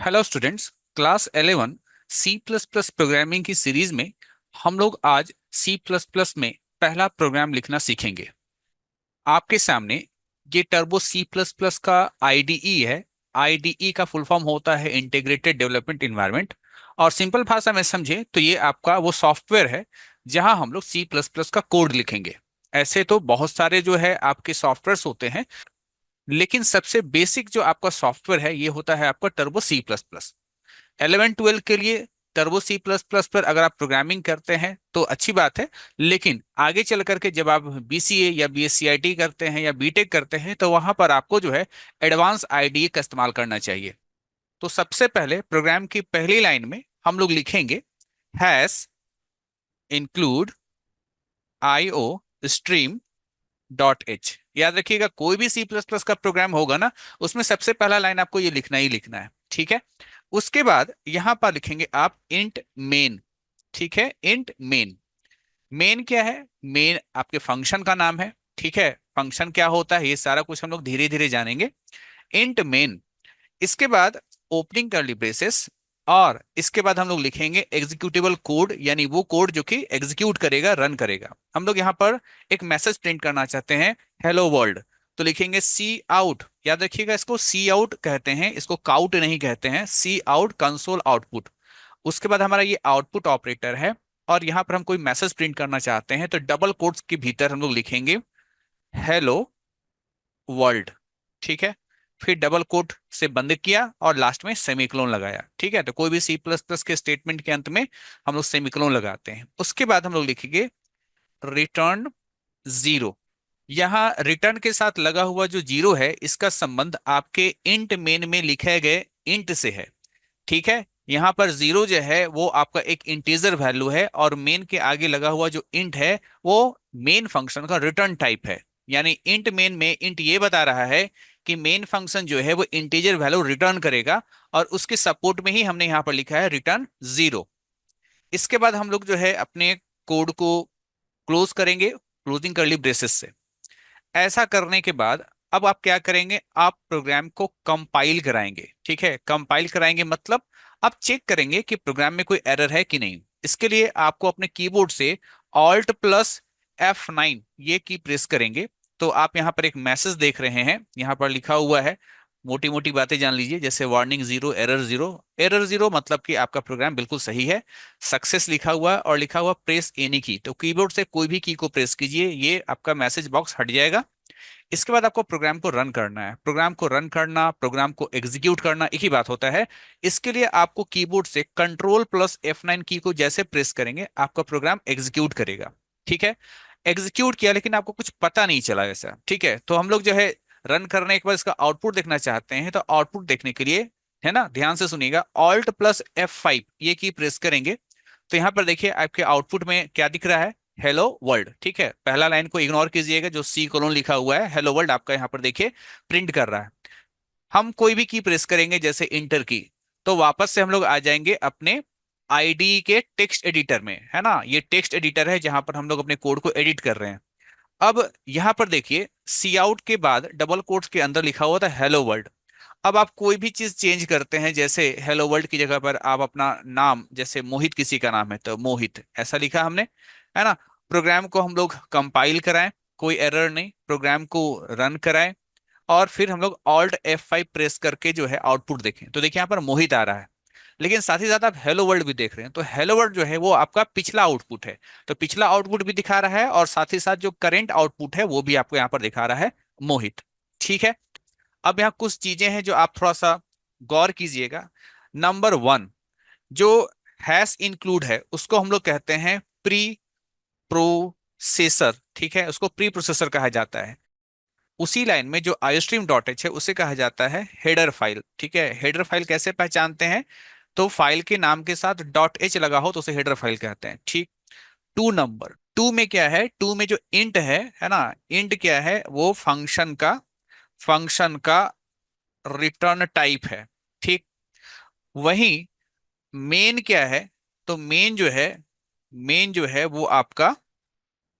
Hello students. Class 11 C plus plus programming की series में हम लोग आज सी प्लस प्लस में पहला प्रोग्राम लिखना सीखेंगे। आपके सामने ये टर्बो सी प्लस प्लस का आईडीई है। आईडीई का फुल फॉर्म होता है इंटीग्रेटेड डेवलपमेंट इन्वायरमेंट, और सिंपल भाषा में समझे तो ये आपका वो सॉफ्टवेयर है जहां हम लोग सी प्लस प्लस का कोड लिखेंगे। ऐसे तो बहुत सारे जो है आपके सॉफ्टवेयर्स होते हैं, लेकिन सबसे बेसिक जो आपका सॉफ्टवेयर है ये होता है आपका टर्बो सी प्लस प्लस। 11 12 के लिए टर्बो सी प्लस प्लस पर अगर आप प्रोग्रामिंग करते हैं तो अच्छी बात है, लेकिन आगे चल करके जब आप बीसीए या बीएससीआईटी करते हैं या बीटेक करते हैं तो वहां पर आपको जो है एडवांस आईडीई का इस्तेमाल करना चाहिए। तो सबसे पहले प्रोग्राम की पहली लाइन में हम लोग लिखेंगे hash include IO stream dot H. याद रखिएगा, कोई भी सी प्लस प्लस का प्रोग्राम होगा ना, उसमें सबसे पहला लाइन आपको ये लिखना ही लिखना है। ठीक है। उसके बाद यहां पर लिखेंगे आप इंट मेन। ठीक है, इंट मेन। मेन क्या है? मेन आपके फंक्शन का नाम है। ठीक है, फंक्शन क्या होता है ये सारा कुछ हम लोग धीरे धीरे जानेंगे। Int main. इसके बाद ओपनिंग कर्ली ब्रेसेस, और इसके बाद हम लोग लिखेंगे एग्जीक्यूटेबल कोड, यानी वो कोड जो कि एग्जीक्यूट करेगा, रन करेगा। हम लोग यहाँ पर एक मैसेज प्रिंट करना चाहते हैं, हेलो वर्ल्ड। तो लिखेंगे सी आउट। याद रखिएगा, इसको सी आउट कहते हैं, इसको काउट नहीं कहते हैं। सी आउट कंसोल आउटपुट। उसके बाद हमारा ये आउटपुट ऑपरेटर है, और यहाँ पर हम कोई मैसेज प्रिंट करना चाहते हैं तो डबल कोट्स के भीतर हम लोग लिखेंगे हेलो वर्ल्ड। ठीक है, फिर डबल कोट से बंद किया और लास्ट में सेमीकोलन लगाया। ठीक है, तो कोई भी सी प्लस प्लस के स्टेटमेंट के अंत में हम लोग सेमीकोलन लगाते हैं। उसके बाद हम लोग लिखेंगे रिटर्न जीरो। यहाँ रिटर्न के साथ लगा हुआ जो जीरो है इसका संबंध आपके इंट मेन में लिखे गए इंट से है। ठीक है, यहाँ पर जीरो जो है वो आपका एक इंटीजर वैल्यू है, और मेन के आगे लगा हुआ जो इंट है वो मेन फंक्शन का रिटर्न टाइप है। यानी इंट मेन में इंट ये बता रहा है कि मेन फंक्शन जो है वो इंटीजर वैल्यू रिटर्न करेगा, और उसके सपोर्ट में ही हमने यहाँ पर लिखा है रिटर्न जीरो। इसके बाद हम लोग जो है अपने कोड को क्लोज करेंगे क्लोजिंग करली ब्रेसेस से। ऐसा करने के बाद अब आप क्या करेंगे, आप प्रोग्राम को कंपाइल कराएंगे। ठीक है, कंपाइल कराएंगे मतलब आप चेक करेंगे कि प्रोग्राम में कोई एरर है कि नहीं। इसके लिए आपको अपने कीबोर्ड से ऑल्ट प्लस F9 ये की प्रेस करेंगे। तो आप यहाँ पर एक मैसेज देख रहे हैं, यहाँ पर लिखा हुआ है, मोटी मोटी बातें जान लीजिए, जैसे warning zero error zero. Error zero मतलब कि आपका प्रोग्राम बिल्कुल सही है। सक्सेस लिखा हुआ है, और लिखा हुआ प्रेस एनी की। तो कीबोर्ड से कोई भी की को प्रेस कीजिए, ये आपका मैसेज बॉक्स हट जाएगा। इसके बाद आपको प्रोग्राम को रन करना है। प्रोग्राम को रन करना, प्रोग्राम को एग्जीक्यूट करना एक ही बात होता है। इसके लिए आपको कीबोर्ड से कंट्रोल प्लस F9 की को जैसे प्रेस करेंगे आपका प्रोग्राम एग्जीक्यूट करेगा। ठीक है, एग्जीक्यूट किया लेकिन आपको कुछ पता नहीं चला ऐसा। ठीक है, तो हम लोग जो है रन करने के बाद इसका आउटपुट देखना चाहते हैं। तो आउटपुट देखने के लिए, है ना, ध्यान से सुनिएगा, ऑल्ट प्लस F5 ये की प्रेस करेंगे। तो यहाँ पर देखिए आपके आउटपुट में क्या दिख रहा है, हेलो वर्ल्ड। ठीक है, पहला लाइन को इग्नोर कीजिएगा, जो सी कोलोन लिखा हुआ है, हेलो वर्ल्ड आपका यहाँ पर देखिए प्रिंट कर रहा है। हम कोई भी की प्रेस करेंगे जैसे इंटर की, तो वापस से हम लोग आ जाएंगे अपने आईडी के टेक्स्ट एडिटर में। है ना, ये टेक्स्ट एडिटर है जहां पर हम लोग अपने कोड को एडिट कर रहे हैं। अब यहाँ पर देखिए सी आउट के बाद डबल कोट्स के अंदर लिखा हुआ था हेलो वर्ल्ड। अब आप कोई भी चीज चेंज करते हैं, जैसे हेलो वर्ल्ड की जगह पर आप अपना नाम, जैसे मोहित किसी का नाम है तो मोहित ऐसा लिखा हमने, है ना। प्रोग्राम को हम लोग कंपाइल कराएं, कोई एरर नहीं, प्रोग्राम को रन कराएं, और फिर हम लोग ऑल्ट F5 प्रेस करके जो है आउटपुट देखें। तो देखिए यहाँ पर मोहित आ रहा है, लेकिन साथ ही साथ आप हेलो वर्ल्ड भी देख रहे हैं। तो हेलो वर्ल्ड जो है वो आपका पिछला आउटपुट है, तो पिछला आउटपुट भी दिखा रहा है, और साथ ही साथ जो करंट आउटपुट है वो भी आपको यहाँ पर दिखा रहा है, मोहित। ठीक है, अब यहाँ कुछ चीजें हैं जो आप थोड़ा सा गौर कीजिएगा। नंबर वन, जो हैश इंक्लूड है उसको हम लोग कहते हैं प्री प्रोसेसर। ठीक है, उसको प्री प्रोसेसर कहा जाता है। उसी लाइन में जो आईओस्ट्रीम डॉट एच है उसे कहा जाता है हेडर फाइल। ठीक है, हेडर फाइल कैसे पहचानते हैं, तो फाइल के नाम के साथ डॉट एच लगा हो तो उसे हेडर फाइल कहते हैं। ठीक। टू नंबर टू में क्या है, टू में जो इंट है ना, इंट क्या है, वो फंक्शन का रिटर्न टाइप है। ठीक। वहीं मेन क्या है, तो मेन जो है वो आपका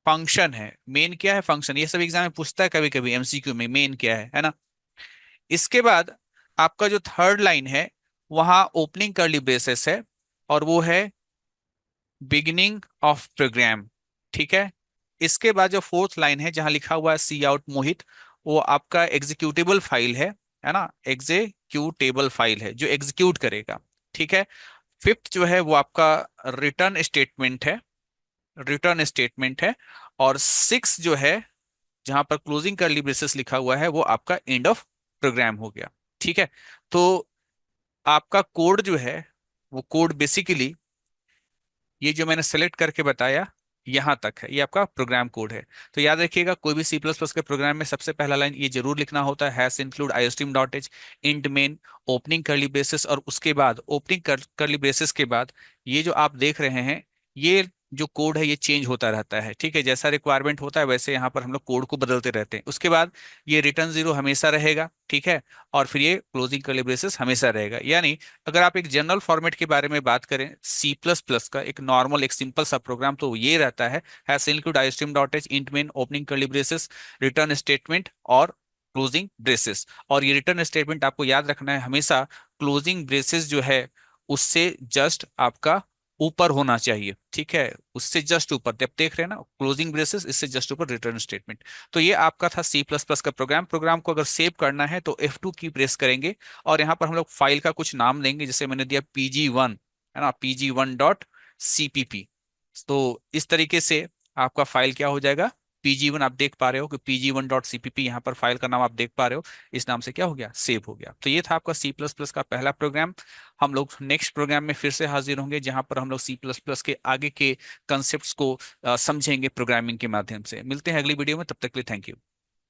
फंक्शन है। मेन क्या है, फंक्शन। ये सब एग्जाम में पूछता है कभी कभी एमसीक्यू में, मेन क्या है ना। इसके बाद आपका जो थर्ड लाइन है वहां ओपनिंग कर्ली ब्रेसेस है और वो है बिगिनिंग ऑफ प्रोग्राम। ठीक है। इसके बाद जो फोर्थ लाइन है जहां लिखा हुआ है सी आउट मोहित, वो आपका एग्जीक्यूटेबल फाइल है ना, एग्जीक्यूटेबल फाइल है जो एग्जीक्यूट करेगा। ठीक है। फिफ्थ जो है वो आपका रिटर्न स्टेटमेंट है, रिटर्न स्टेटमेंट है। और सिक्स जो है जहां पर क्लोजिंग कर्ली ब्रेसेस लिखा हुआ है वो आपका एंड ऑफ प्रोग्राम हो गया। ठीक है। तो आपका कोड जो है वो कोड बेसिकली ये जो मैंने सेलेक्ट करके बताया यहां तक है, ये आपका प्रोग्राम कोड है। तो याद रखिएगा कोई भी सी प्लस प्लस के प्रोग्राम में सबसे पहला लाइन ये जरूर लिखना होता है, hash include iostream dot h int main opening curly braces, और उसके बाद ओपनिंग कर्ली ब्रेसेस के बाद ये जो आप देख रहे हैं ये जो कोड है ये चेंज होता रहता है। ठीक है। जैसा रिक्वायरमेंट होता है वैसे यहाँ पर हम लोग कोड को बदलते रहते हैं। उसके बाद ये रिटर्न जीरो हमेशा रहेगा। ठीक है। और फिर ये क्लोजिंग कर्ली ब्रेसेस हमेशा रहेगा। यानी अगर आप एक जनरल फॉर्मेट के बारे में बात करें सी प्लस प्लस का एक नॉर्मल एक सिंपल सा प्रोग्राम तो ये रहता है, hash include iostream dot h int main opening curly braces return statement और क्लोजिंग ब्रेसेस। और ये रिटर्न स्टेटमेंट आपको याद रखना है हमेशा क्लोजिंग ब्रेसेस जो है उससे जस्ट आपका ऊपर होना चाहिए। ठीक है। उससे जस्ट ऊपर, जब देख रहे हैं ना क्लोजिंग ब्रेसेस, इससे जस्ट ऊपर रिटर्न स्टेटमेंट। तो ये आपका था सी प्लस प्लस का प्रोग्राम। प्रोग्राम को अगर सेव करना है तो F2 की प्रेस करेंगे और यहाँ पर हम लोग फाइल का कुछ नाम देंगे, जैसे मैंने दिया PG1, है ना, PG1.cpp। तो इस तरीके से आपका फाइल क्या हो जाएगा, PG1। आप देख पा रहे हो कि PG1.cpp यहाँ पर फाइल का नाम आप देख पा रहे हो, इस नाम से क्या हो गया, सेव हो गया। तो ये था आपका सी प्लस प्लस का पहला प्रोग्राम। हम लोग नेक्स्ट प्रोग्राम में फिर से हाजिर होंगे जहां पर हम लोग सी प्लस प्लस के आगे के कंसेप्ट को समझेंगे प्रोग्रामिंग के माध्यम से। मिलते हैं अगली वीडियो में, तब तक के लिए थैंक यू।